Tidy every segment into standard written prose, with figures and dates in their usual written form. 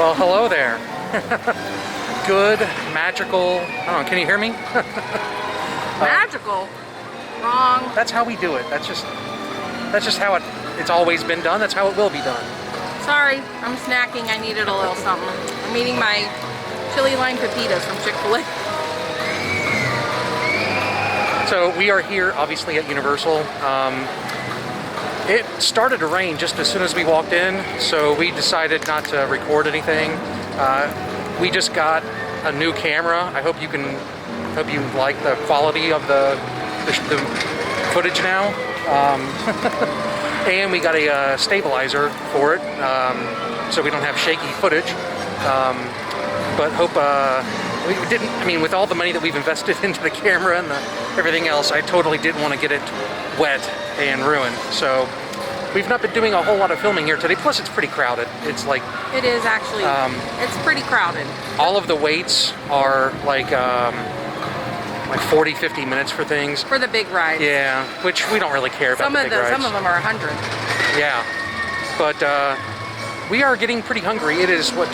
Well, hello there. Good, magical, I don't know, can you hear me? Magical? Wrong. That's how we do it. That's just how it's always been done. That's how it will be done. Sorry, I'm snacking. I needed a little something. I'm eating my chili lime pepitas from Chick-fil-A. So we are here, obviously, at Universal. It started to rain just as soon as we walked in, so we decided not to record anything. We just got a new camera. I hope you like the quality of the footage now. And we got a stabilizer for it, so we don't have shaky footage. But hope we didn't. I mean, with all the money that we've invested into the camera and everything else, I totally didn't want to get it wet and ruined. So we've not been doing a whole lot of filming here today. Plus, it's pretty crowded. It's like it is actually. It's pretty crowded. All of the waits are like 40-50 minutes for things. For the big rides. Yeah, which we don't really care about. Some of them are 100. Yeah, but we are getting pretty hungry. It is what,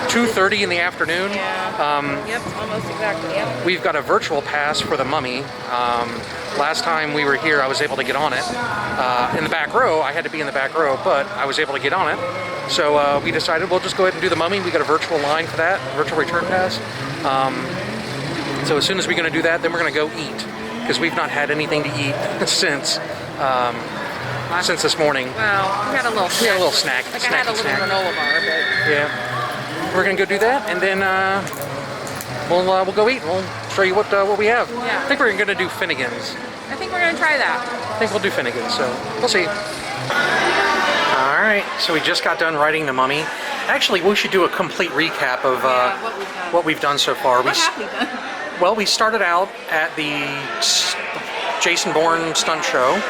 2:30 in the afternoon. Yeah. Yep, almost exactly. Yep. We've got a virtual pass for the Mummy. Last time we were here, I was able to get on it in the back row. I had to be in the back row, but I was able to get on it. So we decided we'll just go ahead and do the Mummy. We got a virtual line for that, virtual return pass. So as soon as we're going to do that, then we're going to go eat, because we've not had anything to eat since this morning. Well, we had a little snack. Yeah, a little snack. Like I had a little granola bar, but yeah. We're going to go do that, and then we'll go eat. And we'll show you what we have. Yeah. I think we're going to do Finnegan's. I think we're going to try that. I think we'll do Finnegan's, so we'll see. All right, so we just got done writing the Mummy. Actually, we should do a complete recap of what we've done so far. What have we done? Well, we started out at the Jason Bourne stunt show.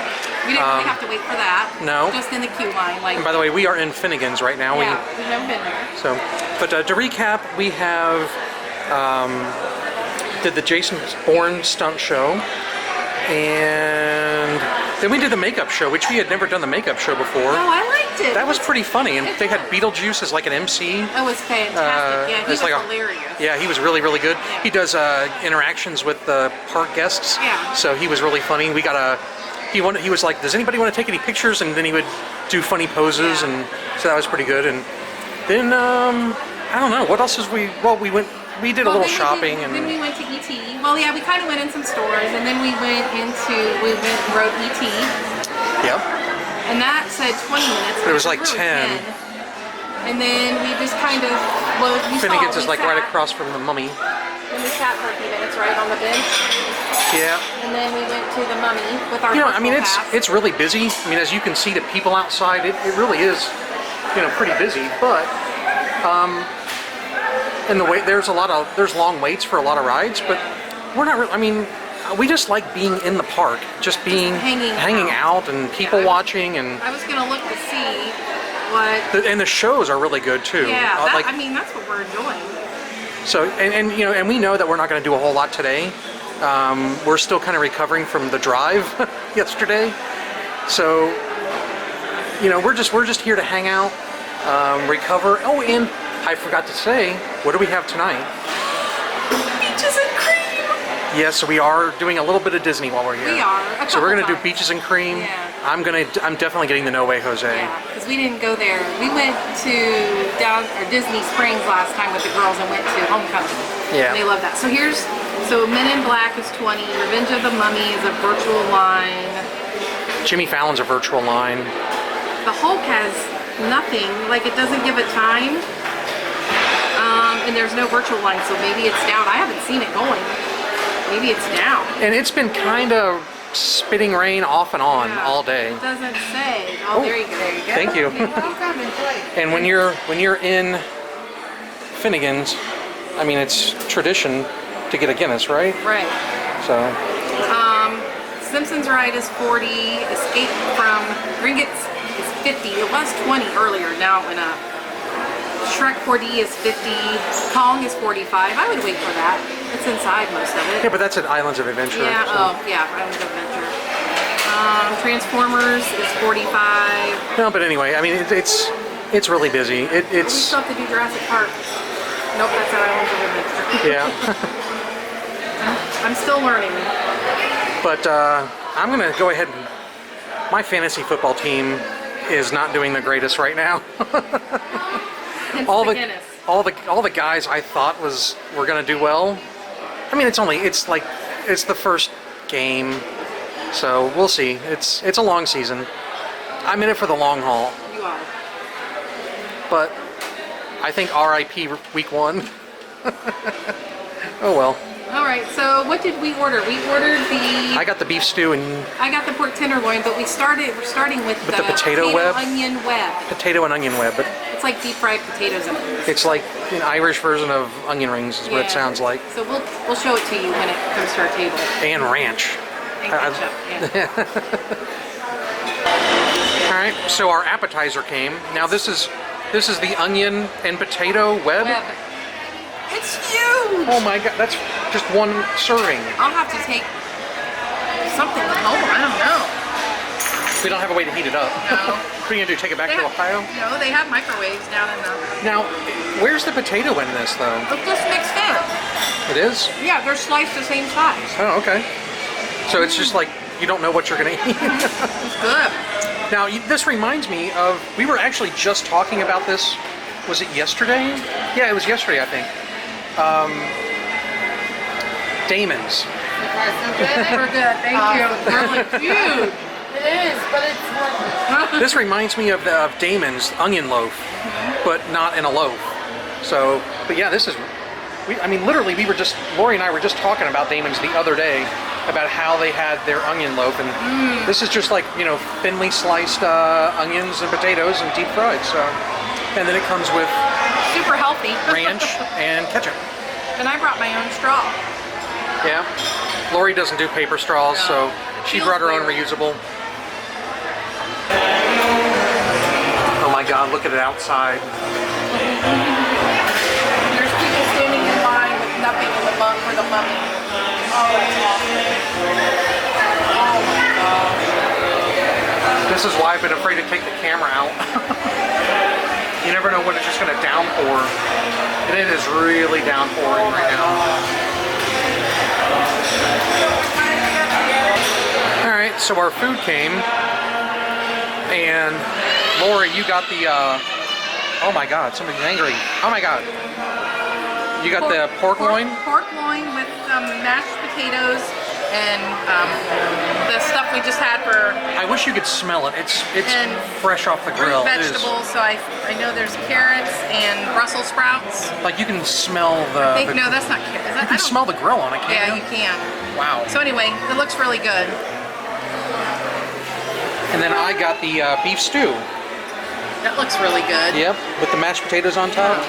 We didn't really have to wait for that. No. Just in the queue line. Like. And by the way, we are in Finnegan's right now. Yeah, we've never been there. So, but to recap, we have did the Jason Bourne stunt show, and then we did the makeup show, which we had never done the makeup show before. Oh, I liked it. That was pretty funny, and they had Beetlejuice as like an MC. That was fantastic. Yeah, he was hilarious. Yeah, he was really, really good. Yeah. He does interactions with the park guests. Yeah. So he was really funny. We got he was like, does anybody want to take any pictures? And then he would do funny poses, and so that was pretty good. And then I don't know, what else we did a little shopping. Then we went to E.T. Well, yeah, we kind of went in some stores, and then we went and rode E.T. Yep. And that said 20 minutes. But it was like really 10. And then we just kind of Finnegan's is like right across from the Mummy. And we sat for a few minutes right on the bench. Yeah. And then we went to the Mummy with our I mean, pass. it's really busy. I mean, as you can see, the people outside, it really is, pretty busy. But in the wait, there's long waits for a lot of rides. But we're not really. I mean, we just like being in the park, just hanging out and people watching. And I was gonna look to see what. And the shows are really good too. Yeah, I mean, that's what we're enjoying. So and we know that we're not going to do a whole lot today. We're still kind of recovering from the drive yesterday, so we're just here to hang out, recover. Oh, and I forgot to say, what do we have tonight? Beaches and cream. Yes, so we are doing a little bit of Disney while we're here. We are. So we're gonna do Beaches and Cream. Yeah. I'm definitely getting the No Way Jose. Yeah, because we didn't go there. We went to Disney Springs last time with the girls and went to Homecoming. Yeah. And they love that. So Men in Black is 20. Revenge of the Mummy is a virtual line. Jimmy Fallon's a virtual line. The Hulk has nothing. Like, it doesn't give a time. And there's no virtual line, so maybe it's down. I haven't seen it going. Maybe it's down. And it's been kind of spitting rain off and on all day. It doesn't say. Oh, there you go. There you go. Thank you. And when you're in Finnegan's, I mean, it's tradition to get a Guinness, right? Right. So. Simpsons ride is 40. Escape from Gringotts is 50. It was 20 earlier. Now it went up. Shrek 4D is 50. Kong is 45. I would wait for that. It's inside most of it. Yeah, but that's at Islands of Adventure. Yeah. So. Oh, yeah. Islands of Adventure. Transformers is 45. No, but anyway, I mean, It's really busy. We It's still have to do Jurassic Park. Nope, that's how I want to live. yeah. I'm still learning. But I'm gonna go ahead and my fantasy football team is not doing the greatest right now. Hence all the the Guinness. all the guys I thought were gonna do well. I mean, it's the first game, so we'll see. It's a long season. I'm in it for the long haul, You are. but I think RIP week 1. Oh well. All right. So what did we order? We ordered I got the beef stew and I got the pork tenderloin, but we're starting with the potato web? onion web. potato and onion web, but It's like deep fried potatoes and onions. it's like an Irish version of onion rings is what it sounds like. So we'll show it to you when it comes to our table. And ranch. And ketchup, yeah. All right, so our appetizer came. Now this is the onion and potato web. Web. It's huge. Oh my god, that's just one serving. I'll have to take something home. I don't know. We don't have a way to heat it up. No. What are you gonna do? Take it back to Ohio? No, they have microwaves down in the. Now, where's the potato in this though? It's just mixed in. It is? Yeah, they're sliced the same size. Oh, okay. So it's just like you don't know what you're gonna eat. It's good. Now, this reminds me of, we were actually just talking about this, was it yesterday? Yeah, it was yesterday, I think. Damon's. We're good. Thank you. Really huge. It is, but it's not. This reminds me of Damon's onion loaf, but not in a loaf. So, but yeah, this is, I mean, literally, Lori and I were just talking about Damon's the other day, about how they had their onion loaf, and this is just like, thinly sliced onions and potatoes and deep fried. So, and then it comes with Super healthy. ranch and ketchup. And I brought my own straw. Yeah. Lori doesn't do paper straws, so she Feels brought her own weird. reusable. Oh my god, look at it outside. There's people standing in line with nothing in the for the mummy. Oh, that's awesome. Oh my god. This is why I've been afraid to take the camera out. You never know when it's just going to downpour. And it is really downpouring right now. Alright, so our food came. And Lori, you got the, oh my god, somebody's angry. Oh my god. You got the pork loin? Pork loin with mashed potatoes and the stuff we just had for I wish you could smell it. It's and fresh off the grill. It is. vegetables. So I know there's carrots and Brussels sprouts. Like you can smell the. No, that's not carrots. You can smell the grill on it, can't Yeah, you? you can. Wow. So anyway, it looks really good. And then I got the beef stew. That looks really good. Yep, with the mashed potatoes on top.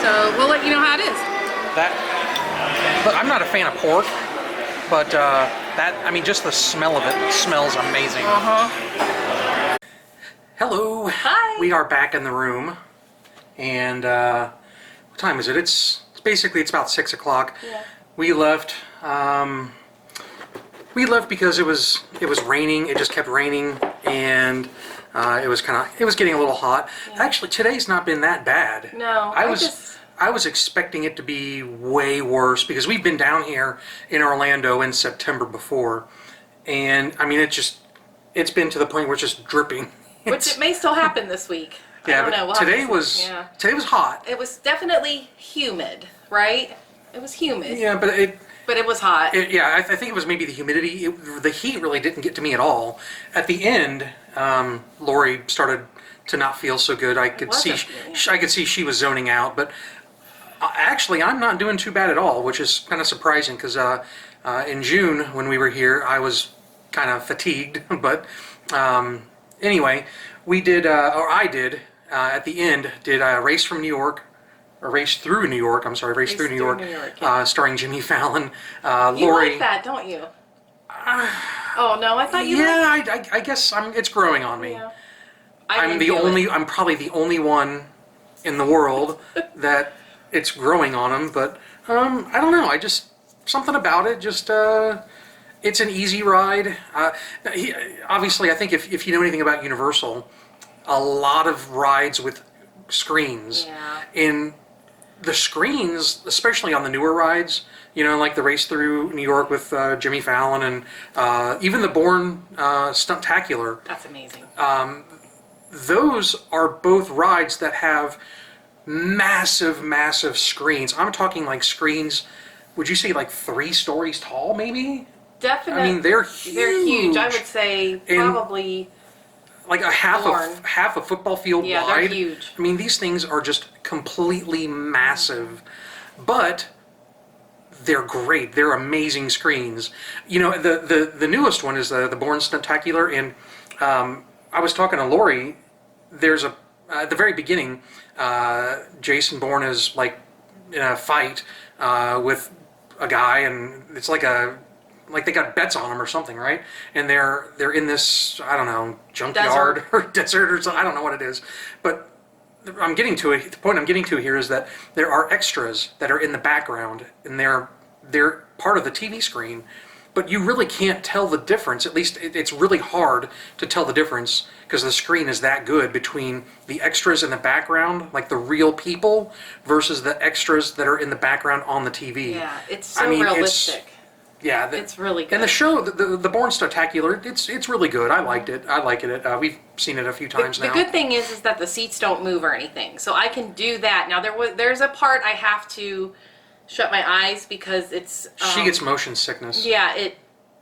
So we'll let you know how it is. Look, I'm not a fan of pork, but just the smell of it smells amazing. Hello. Hi. We are back in the room, and what time is it? It's about 6 o'clock. Yeah. We left. We left because it was raining. It just kept raining, and it was getting a little hot. Yeah. Actually, today's not been that bad. No, I was expecting it to be way worse because we've been down here in Orlando in September before, and I mean it's been to the point where it's just dripping. Which it may still happen this week. Yeah, I don't know. but today was hot. It was definitely humid, right? It was humid. Yeah, but it was hot. I think it was maybe the humidity. The heat really didn't get to me at all. At the end, Lori started to not feel so good. I could see she was zoning out. But actually, I'm not doing too bad at all, which is kind of surprising because in June when we were here, I was kind of fatigued. But anyway, we did, or I did at the end, did a race from New York. Or Race Through New York, I'm sorry, Race Through New York, yeah. Starring Jimmy Fallon. You Lori. like that, don't you? Oh no, I thought you. Yeah, I guess it's growing on me. Yeah. I'm probably the only one in the world that it's growing on him. But I don't know. Something about it. Just it's an easy ride. Obviously, I think if you know anything about Universal. a lot of rides with screens. Yeah. And the screens, especially on the newer rides, you know, like the race through New York with Jimmy Fallon, and even the Bourne Stuntacular. That's amazing. Those are both rides that have massive, massive screens. I'm talking like screens, would you say like 3 stories tall, maybe? Definitely. I mean, they're huge. They're huge. I would say probably like a half a football field yeah, wide. they're huge. I mean, these things are just completely massive, but they're great. They're amazing screens. You know, the newest one is the Bourne Stuntacular, and I was talking to Lori. There's at the very beginning, Jason Bourne is like in a fight with a guy, and it's like they got bets on him or something, right? And they're in this, I don't know, junkyard or desert or something. I don't know what it is, but the point I'm getting to here is that there are extras that are in the background, and they're part of the TV screen, but you really can't tell the difference. At least it's really hard to tell the difference because the screen is that good between the extras in the background, like the real people, versus the extras that are in the background on the TV. Yeah, it's so realistic. It's really good. And the show, the Bourne Spectacular, it's really good. I liked it. I like it. We've seen it a few times now. The good thing is that the seats don't move or anything, so I can do that. Now there's a part I have to shut my eyes because it's. She gets motion sickness. Yeah,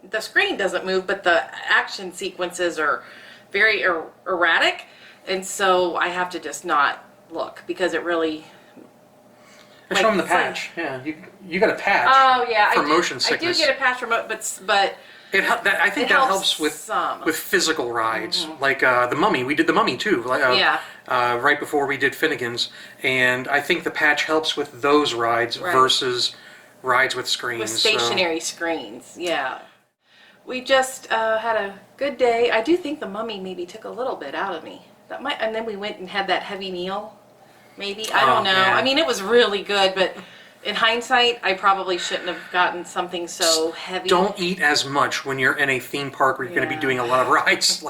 the screen doesn't move, but the action sequences are very erratic, and so I have to just not look because it really. Show them the patch. Yeah, you got a patch. Oh yeah, for motion sickness. I do get a patch for but I think that helps with physical rides, like the Mummy. We did the Mummy too. Right before we did Finnegan's, and I think the patch helps with those rides versus rides with screens. With stationary screens, yeah. We just had a good day. I do think the Mummy maybe took a little bit out of me. And then we went and had that heavy meal. Maybe, I don't know. Yeah. I mean, it was really good, but in hindsight, I probably shouldn't have gotten something so heavy. Don't eat as much when you're in a theme park where you're going to be doing a lot of rides.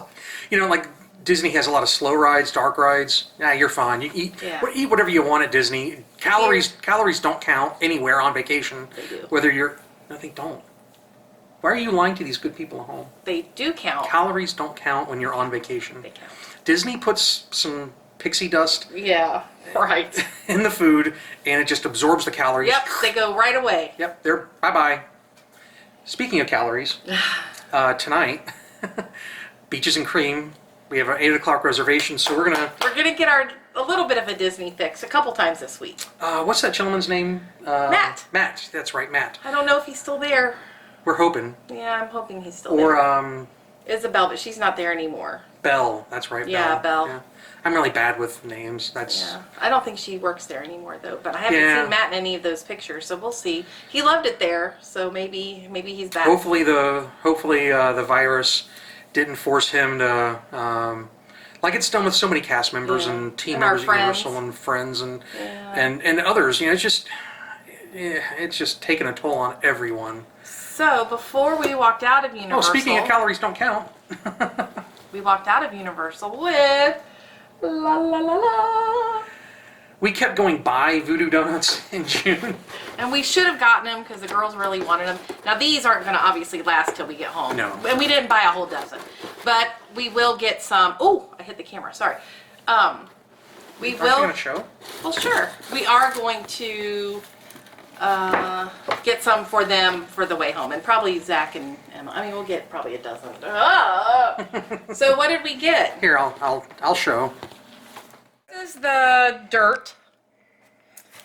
Like Disney has a lot of slow rides, dark rides. Yeah, you're fine. You eat whatever you want at Disney. Calories don't count anywhere on vacation. They do. No, they don't. Why are you lying to these good people at home? They do count. Calories don't count when you're on vacation. They count. Disney puts some pixie dust right in the food, and it just absorbs the calories. Yep, they go right away. Yep, they're bye-bye. Speaking of calories, tonight, Beaches and Cream, we have an 8 o'clock reservation, so we're gonna get a little bit of a Disney fix a couple times this week. What's that gentleman's name? Matt. Matt, that's right, Matt. I don't know if he's still there. We're hoping. Yeah, I'm hoping he's still there. Or Isabel, but she's not there anymore. Belle, that's right. Yeah, Belle. Yeah. I'm really bad with names. Yeah, I don't think she works there anymore though. But I haven't seen Matt in any of those pictures, so we'll see. He loved it there, so maybe he's back. Hopefully the virus didn't force him to, like it's done with so many cast members and team members at Universal and friends and others. You know, it's just taken a toll on everyone. So before we walked out of Universal. Oh, speaking of calories don't count. We walked out of Universal with la la la la. We kept going by Voodoo Donuts in June. And we should have gotten them because the girls really wanted them. Now these aren't going to obviously last till we get home. No. And we didn't buy a whole dozen. But we will get some. Oh, I hit the camera. Sorry. We will. Are you going to show? Well, sure. We are going to get some for them for the way home. And probably Zach and Emma. I mean, we'll get probably a dozen. So what did we get? Here, I'll show. This is the dirt.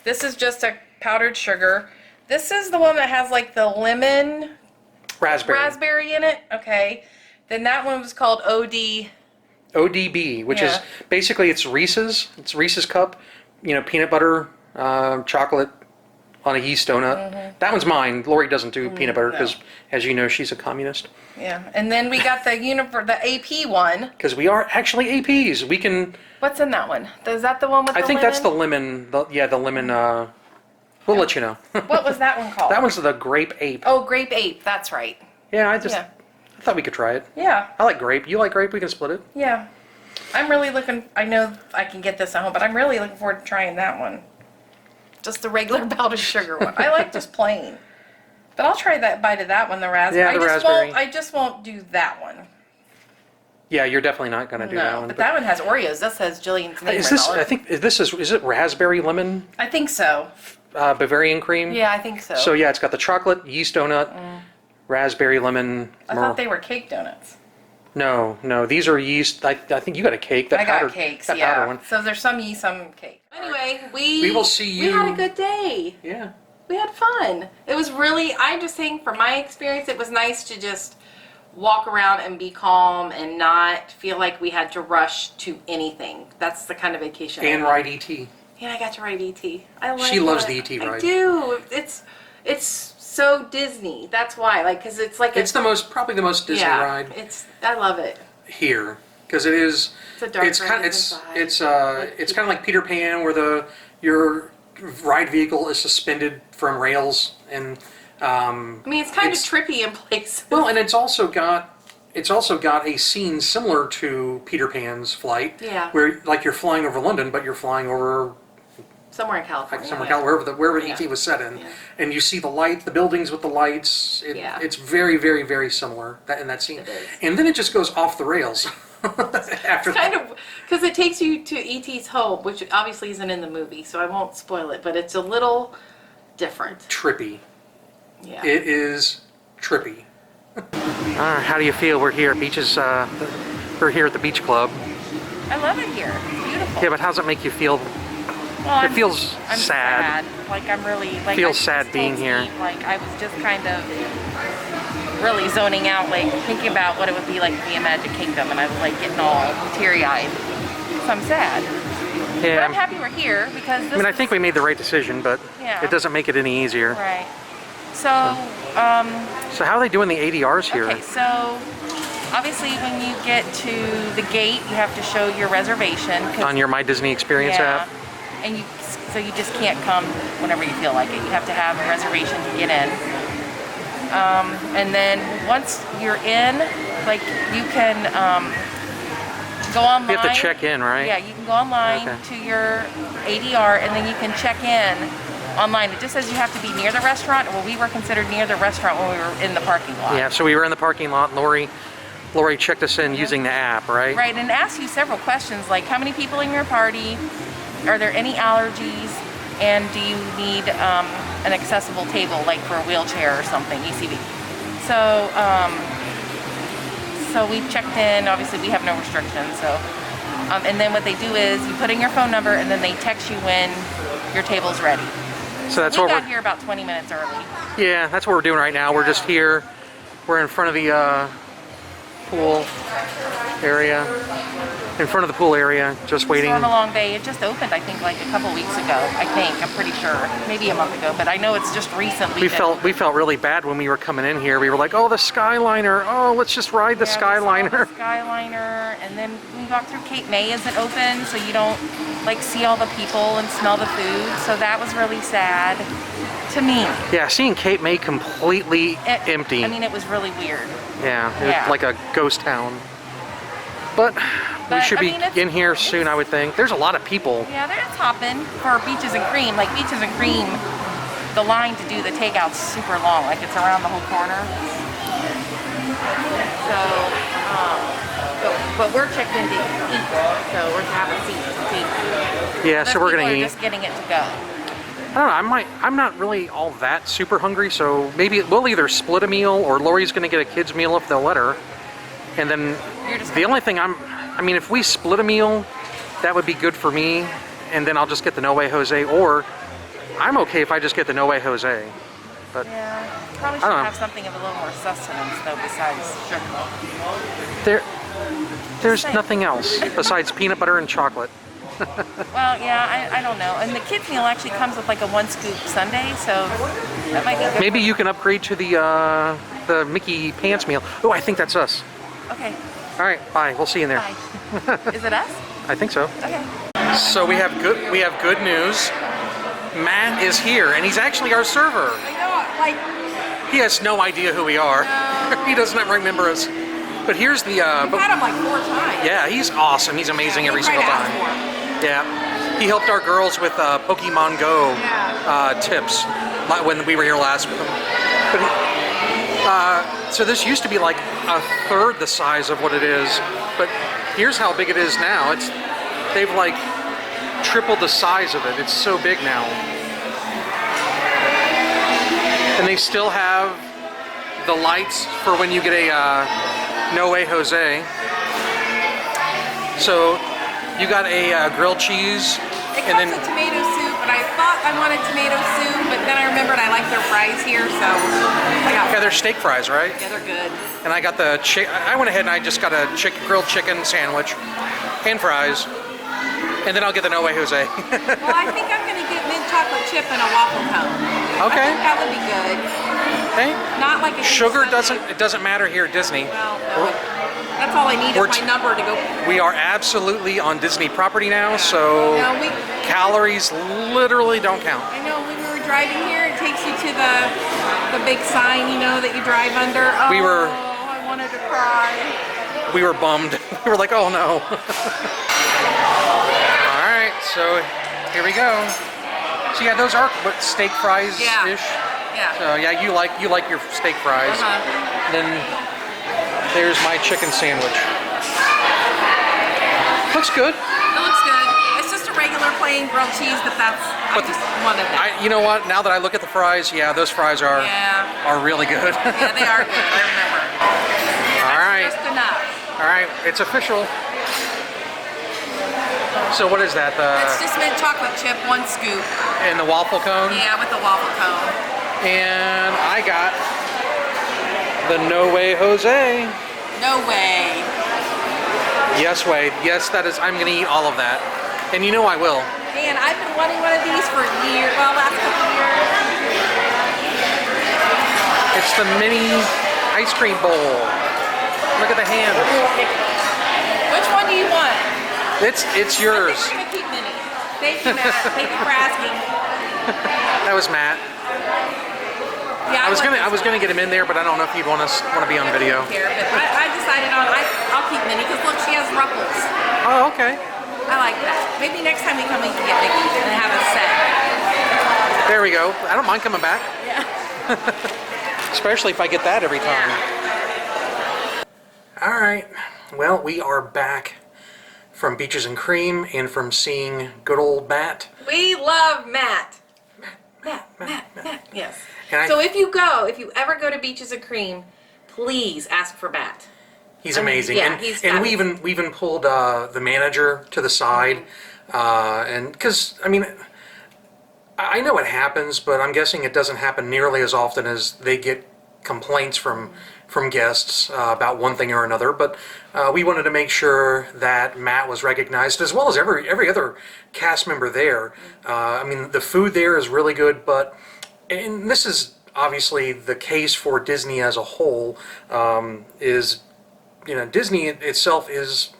This is just a powdered sugar. This is the one that has like the lemon raspberry in it. Okay. Then that one was called ODB, which is basically it's Reese's cup, peanut butter, chocolate on a yeast donut. Mm-hmm. That one's mine. Lori doesn't do peanut butter because, as you know, she's a communist. Yeah. And then we got the AP one. Because we are actually APs. We can. What's in that one? Is that the one with the lemon? I think that's the lemon. The lemon. We'll let you know. What was that one called? That one's the grape ape. Oh, grape ape. That's right. Yeah, I thought we could try it. Yeah. I like grape. You like grape? We can split it. Yeah. I'm really looking, I know I can get this at home, but I'm really looking forward to trying that one. Just the regular powdered sugar one. I like just plain. But I'll try that bite of that one, the raspberry. Yeah, the raspberry. I just won't do that one. Yeah, you're definitely not going to do that one. But that one has Oreos. That says Jillian's name. Is this? I think is it raspberry lemon? I think so. Bavarian cream. Yeah, I think so. So yeah, it's got the chocolate yeast donut, raspberry lemon. I thought they were cake donuts. No, these are yeast. I think you got a cake. That I powder, got cakes. that Yeah. powder one. So there's some yeast, some cake. Anyway, we will see you. We had a good day. Yeah. We had fun. It was really. I just think, from my experience, it was nice to just walk around and be calm and not feel like we had to rush to anything. That's the kind of vacation. And ride ET. Yeah, I got to ride ET. I like She loves it. the ET ride. I do. It's so Disney. That's why. Like, because it's like It's probably the most Disney ride. I love it. Here, because it is. It's a dark it's kind of like Peter Pan, where your ride vehicle is suspended from rails, and I mean, it's kind of trippy in places. well, and it's also got a scene similar to Peter Pan's flight, Yeah. where like you're flying over London, but you're flying over Somewhere in California. wherever Yeah. ET was set in, Yeah. and you see the buildings with the lights. Yeah. It's very, very, very similar in that scene, It is. and then it just goes off the rails after It's kind of, because it takes you to E.T.'s home, which obviously isn't in the movie, so I won't spoil it, but it's a little different. trippy. Yeah. It is trippy. How do you feel? We're here at beaches. We're here at the beach club. I love it here. It's beautiful. Yeah, but how does it make you feel? Well, It feels I'm sad. Like, I'm really, like, Feels I just sad told being here. Steve, like, I was just kind of really zoning out, like, thinking about what it would be like to be in Magic Kingdom, and I was, like, getting all teary-eyed. So I'm sad. But I'm Yeah. happy we're here, because this I think we made the right decision, but Yeah. it doesn't make it any easier. Right. So, So how are they doing the ADRs here? okay, so obviously when you get to the gate, you have to show your reservation. 'Cause- On your My Disney Experience app? And so you just can't come whenever you feel like it. You have to have a reservation to get in. And then once you're in, like, you can go online. You have to check in, right? Yeah, you can go online Okay. to your ADR, and then you can check in online. It just says you have to be near the restaurant. Well, we were considered near the restaurant when we were in the parking lot. Yeah, so we were in the parking lot. Lori checked us in using the app, right? Right, and asks you several questions like, how many people in your party? Are there any allergies? And do you need an accessible table, like for a wheelchair or something, ECV? So, so we checked in. Obviously, we have no restrictions. So, and then what they do is you put in your phone number, and then they text you when your table's ready. So that's We what got we're. here about 20 minutes early. Yeah, that's what we're doing right now. We're just here. We're in front of the pool area. In front of the pool area, just waiting. Volcano Bay, it just opened, I think, like a couple weeks ago. I'm pretty sure, maybe a month ago, but I know it's just recently. We felt really bad when we were coming in here. We were like, oh, the Skyliner. Oh, let's just ride the Skyliner. The Skyliner, and then we walked through Cape May isn't open, so you don't like see all the people and smell the food. So that was really sad to me. Yeah, seeing Cape May completely empty. I mean, it was really weird. Yeah, it was like a ghost town. But we should be in here soon, I would think. There's a lot of people. Yeah, they're just hopping for Beaches and Cream. Like Beaches and Cream, the line to do the takeout's super long. Like it's around the whole corner. So, but we're checked in to eat, so we're to have a seat to take. Yeah, so we're gonna eat. Just getting it to go. I don't know. I'm not really all that super hungry, so maybe we'll either split a meal or Lori's gonna get a kid's meal if they'll let her. And then the only thing I mean, if we split a meal, that would be good for me. And then I'll just get the No Way Jose, or I'm okay if I just get the No Way Jose. But yeah, probably should have something of a little more sustenance though, besides sugar. There's nothing else besides peanut butter and chocolate. Well, yeah, I don't know. And the kids meal actually comes with like a 1-scoop sundae, so that might be good. Maybe you can upgrade to the Mickey Pants meal. Oh, I think that's us. Okay. All right, bye. We'll see you in there. Bye. Is it us? I think so. Okay. So we have good news. Matt is here, and he's actually our server. I know, like, He has no idea who we are. No. He doesn't remember us. But here's the. I've had him like 4 times. Yeah, he's awesome. He's amazing every we single tried to time. ask for him. Yeah, he helped our girls with Pokemon Go tips when we were here last with them. But so this used to be like a third the size of what it is, but here's how big it is now. They've like tripled the size of it. It's so big now, and they still have the lights for when you get a No Way Jose. So you got a grilled cheese, It and comes then with tomato soup, and I thought I wanted tomato soup, but then I remembered I like their fries here, so I got. yeah, they're steak fries, right? Yeah, they're good. And I got the I went ahead and I just got a grilled chicken sandwich and fries, and then I'll get the No Way Jose. Well, I think I'm gonna get mint chocolate chip and a waffle cone. Okay. I think that would be good. Hey, Not like a sugar Sunday. doesn't matter here at Disney. Well, no, that's all I need We're is my number to go. We are absolutely on Disney property now, so No, calories literally don't count. I know when we were driving here, it takes you to the big sign, you know, that you drive under. Oh, We were- I wanted to cry. We were bummed. We were like, oh no. All right, so here we go. So yeah, those are what steak fries ish. Yeah. So yeah, you like your steak fries. Then there's my chicken sandwich. Looks good. It looks good. It's just a regular plain grilled cheese, but I just wanted that. You know what? Now that I look at the fries, yeah, those fries are really good. Yeah, they are good. I remember. All right. Just enough. All right, it's official. So what is that? It's just mint chocolate chip, 1 scoop. In the waffle cone? Yeah, with the waffle cone. And I got the No Way Jose. No way. Yes, Wade. Yes, that is. I'm gonna eat all of that, and you know I will. Man, I've been wanting one of these for years. Well, last couple of years. It's the mini ice cream bowl. Look at the hand. Which one do you want? It's yours. I think we're gonna keep mini. Thank you, Matt. Thank you for asking. That was Matt. Yeah, I was gonna get him in there, but I don't know if you'd want to be on video. Care, but I decided I'll keep mini because look, she has ruffles. Oh, okay. I like that. Maybe next time we come, we can get Mickey and have a set. There we go. I don't mind coming back, Yeah. especially if I get that every time. All right. Well, we are back from Beaches and Cream and from seeing good old Matt. We love Matt. Matt. Yes. And So if you ever go to Beaches and Cream, please ask for Matt. He's amazing. Yeah, and he's and we fabulous. even pulled the manager to the side, and because I mean, I know it happens, but I'm guessing it doesn't happen nearly as often as they get complaints from guests about one thing or another. But we wanted to make sure that Matt was recognized, as well as every other cast member there. I mean, the food there is really good, and this is obviously the case for Disney as a whole. Disney itself is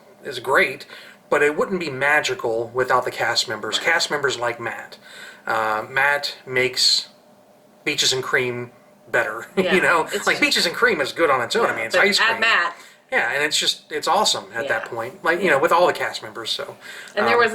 great, but it wouldn't be magical without the cast members. Cast members like Matt. Matt makes Beaches and Cream better. Yeah, like Beaches and Cream is good on its own. I mean, it's ice cream. Add Matt. Yeah, and it's awesome at that point. Like with all the cast members. So. And there was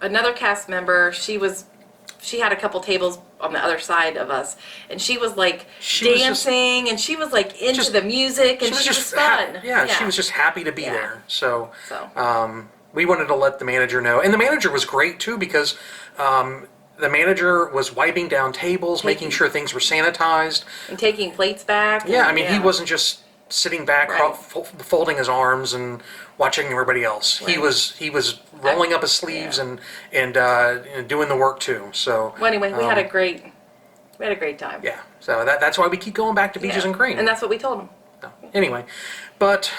another cast member. She had a couple tables on the other side of us, and she was like dancing, and she was like into the music, and she was fun. She was just happy to be there. So, So. We wanted to let the manager know, and the manager was great too because the manager was wiping down tables, making sure things were sanitized, and taking plates back. Yeah, I mean, he wasn't just sitting back, folding his arms and watching everybody else. Right. He was rolling up his sleeves and doing the work too. So well, anyway, we had a great time. Yeah, so that's why we keep going back to Beaches and Cream. And that's what we told him. So, anyway, but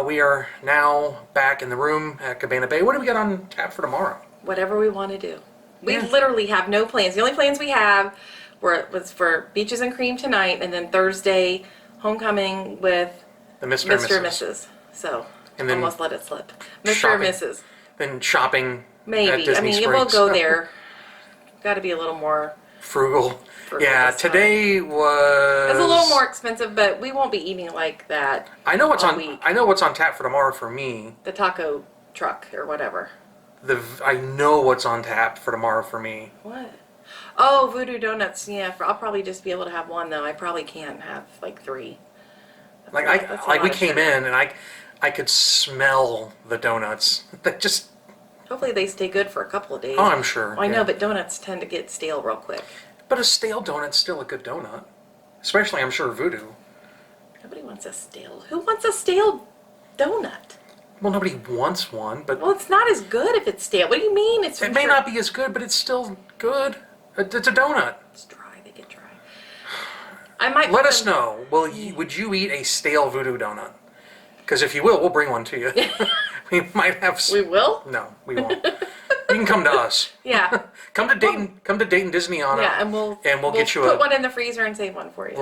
we are now back in the room at Cabana Bay. What do we got on tap for tomorrow? Whatever we want to do. We literally have no plans. The only plans we have was for Beaches and Cream tonight, and then Thursday, homecoming with the Mr. and Mrs. So, and then almost let it slip. Mr. and Mrs. Then shopping Maybe. at Disney I mean, Springs. we'll go there. Got to be a little more Frugal. Frugal Yeah, this time. today was... It's a little more expensive, but we won't be eating like that. I know what's all on. week. I know what's on tap for tomorrow for me. The taco truck or whatever. I know what's on tap for tomorrow for me. What? Oh, Voodoo Donuts. Yeah, I'll probably just be able to have one though. I probably can't have like 3. That's a Like we lot of came sugar. in and I could smell the donuts. That just. Hopefully they stay good for a couple of days. Oh, I'm sure. Well, I yeah. know, but donuts tend to get stale real quick. But a stale donut's still a good donut. Especially, I'm sure, Voodoo. Nobody wants a stale. Who wants a stale donut? Well, nobody wants one, but Well, it's not as good if it's stale. What do you mean? it may not be as good, but it's still good. It's a donut. It's dry. They get dry. I might Let put us them- know. Would you eat a stale Voodoo donut? Because if you will, we'll bring one to you. We might have. We will? No, we won't. You can come to us. Yeah. Come to Dayton. Come to Dayton Disney on Yeah, and we'll get you put a. one in the freezer and save one for you.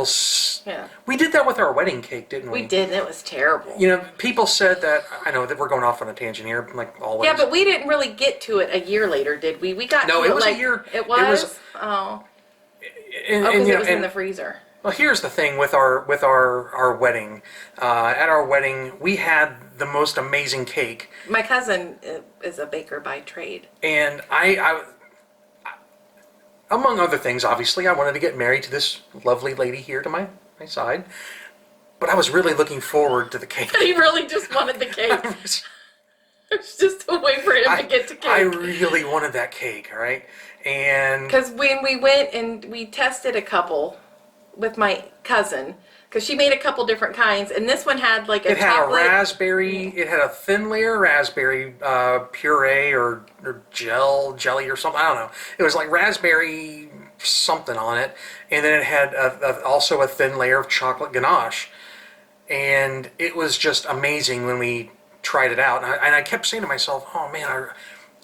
Yeah. We did that with our wedding cake, didn't we? We did, and it was terrible. You know, people said that. I know that we're going off on a tangent here, like always. Yeah, but we didn't really get to it a year later, did we? We got No, to it was a like, year- It it was? was- Oh. and, Because you it know, was in and- the freezer. Well, here's the thing with our wedding. At our wedding, we had the most amazing cake, My cousin is a baker by trade. and I among other things, obviously, I wanted to get married to this lovely lady here to my side. But I was really looking forward to the cake. He really just wanted the cake. It was just a way for him to get the I cake. really wanted that cake, all right? And Because when we went and we tested a couple with my cousin, because she made a couple different kinds, and this one had like a it had chocolate. a raspberry, it had a thin layer raspberry puree or jelly or something. I don't know. It was like raspberry something on it, and then it had also a thin layer of chocolate ganache. And it was just amazing when we tried it out. And I kept saying to myself, oh man,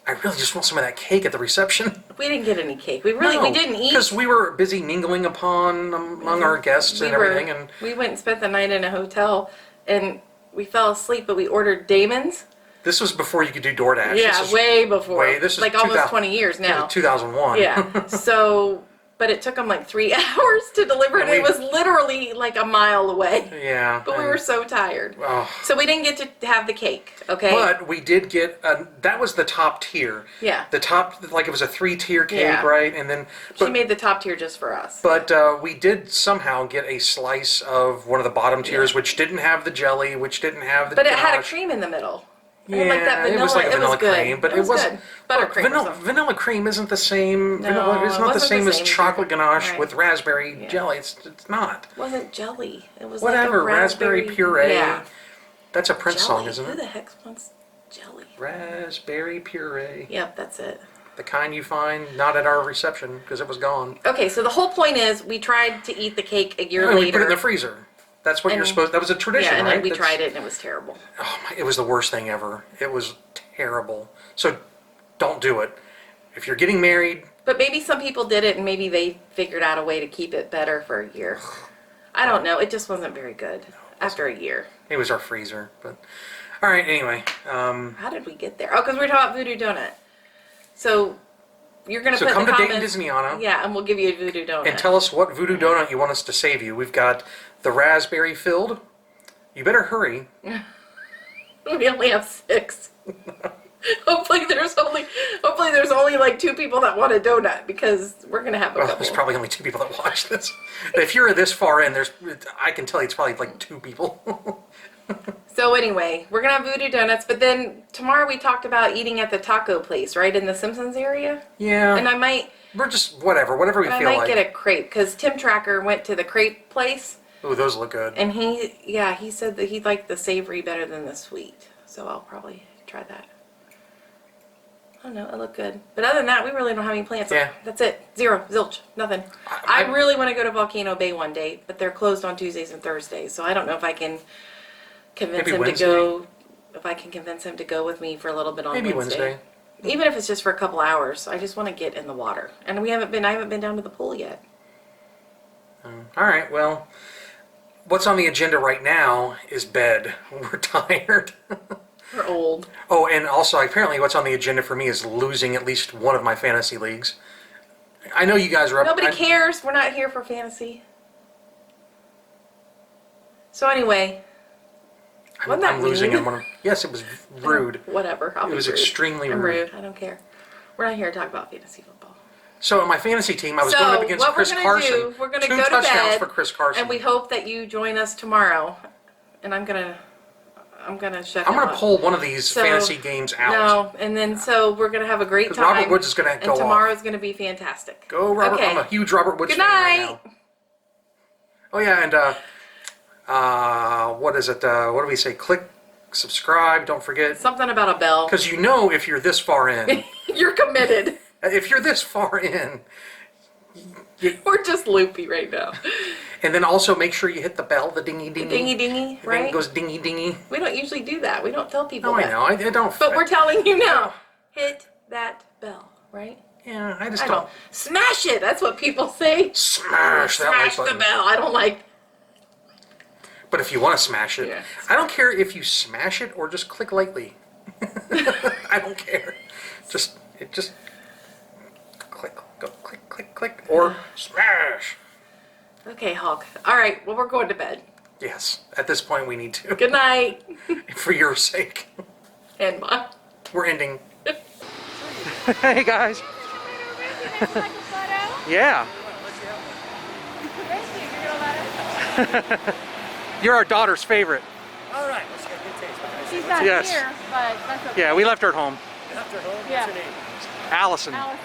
I really just want some of that cake at the reception. We didn't get any cake. We didn't eat. Because we were busy mingling among our guests and everything. And we went and spent the night in a hotel, and we fell asleep. But we ordered Damon's. this was before you could do DoorDash. Yeah, way before. This is like almost 20 years now. 2001. Yeah. So, but it took them like 3 hours to deliver, and it was literally like a mile away. Yeah. But we were so tired. Oh. So we didn't get to have the cake, okay? But we did get, that was the top tier. Yeah. The top, like it was a 3-tier cake, Yeah. right? And then, She made the top tier just for us. but we did somehow get a slice of one of the bottom tiers, which didn't have the jelly, which didn't have the But it had a ganache. cream in the middle. It Yeah, had like that vanilla. it was like a vanilla good. cream, but it was wasn't. good. Buttercream. or something. Vanilla cream isn't the same. No, Vanilla, it's it not the wasn't same the as same chocolate either. ganache Right. with raspberry Yeah. jelly. It's not. It wasn't jelly. It was Whatever, like a raspberry puree. Yeah. That's a Prince Jelly. song, isn't Who it? the heck wants jelly? Raspberry puree. Yep, that's it. The kind you find not at our reception because it was gone. Okay, so the whole point is we tried to eat the cake a year And later. we put it in the freezer. That's what you're And- supposed. That was a tradition, yeah, and right? then we That's- tried it and it was terrible. Oh my! It was the worst thing ever. It was terrible. So, don't do it. If you're getting married, But maybe some people did it and maybe they figured out a way to keep it better for a year. I don't know. It just wasn't very good after a year. it was our freezer. But all right. Anyway, How did we get there? Oh, because we were talking about Voodoo Donut. So you're going to so put come in the to Dayton comments. Disneyana Yeah, and we'll give you a Voodoo Donut. and tell us what voodoo donut you want us to save you. We've got the raspberry filled. You better hurry. We only have 6. Hopefully there's only like 2 people that want a donut because we're gonna have a Well, couple. there's probably only 2 people that watch this. If you're this far in, I can tell you it's probably like 2 people. So anyway, we're gonna have Voodoo Donuts, but then tomorrow we talked about eating at the taco place, right in the Simpsons area. Yeah. And I might We're just whatever we feel like. get a crepe because Tim Tracker went to the crepe place Ooh, those look good. and he said that he liked the savory better than the sweet. So I'll probably try that. I don't know, it looked good. But other than that, we really don't have any plans. Yeah. That's it. Zero. Zilch. Nothing. I really want to go to Volcano Bay one day, but they're closed on Tuesdays and Thursdays. So I don't know if I can convince Maybe him Wednesday? to go. If I can convince him to go with me for a little bit on Maybe Wednesday. Even if it's just for a couple hours. I just want to get in the water. And I haven't been down to the pool yet. All right, well, what's on the agenda right now is bed. We're tired. We're old. Oh, and also apparently what's on the agenda for me is losing at least one of my fantasy leagues. I know you guys are up. Nobody cares. We're not here for fantasy. So anyway, wasn't that I'm losing mean? him. Yes, it was rude. Whatever. It was extremely rude. I don't care. We're not here to talk about fantasy football. So in my fantasy team, I was going up against Chris Carson. We're going to 2 go to touchdowns bed, for Chris Carson. and we hope that you join us tomorrow. And I'm gonna shut. I'm gonna pull one of these fantasy games out. No, and then so we're gonna have a great time. Robert Woods is gonna go off. And tomorrow's gonna be fantastic. Go, Robert! Okay. I'm a huge Robert Woods Good fan night. right now. Oh yeah, and what is it? What do we say? Click, subscribe. Don't forget. Something about a bell. Because you know, if you're this far in, you're committed. If you're this far in, we're just loopy right now. And then also make sure you hit the bell, the dingy dingy. Dingy dingy, right? It goes dingy dingy. We don't usually do that. We don't tell people No, that. I know. I don't. But we're telling you now. Hit that bell, right? Yeah, I just I don't. don't. Smash it. That's what people say. Smash that like Smash the button. bell. I don't like. But if you want to smash it, Yeah. I don't care if you smash it or just click lightly. I don't care. Just click, go click, click, click, or smash. Okay, Hulk. All right. Well, we're going to bed. Yes, at this point we need to. Good night. For your sake. And mine. We're ending. Hey guys. Yeah. You're our daughter's favorite. All right, let's get a good taste. She's not Yes. here, but that's okay. Yeah, we left her at home. After home, Yeah. what's your name? Allison. Allison.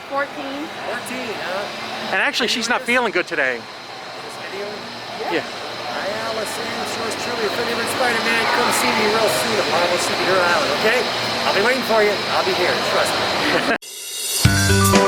14. 14, huh? And actually, she's not feeling good today. This video? Yeah. Hi, Allison. Yours truly, if anyone Spider-Man, come see me real soon at Marvel Superhero Island, okay? I'll be waiting for you. I'll be here, trust me.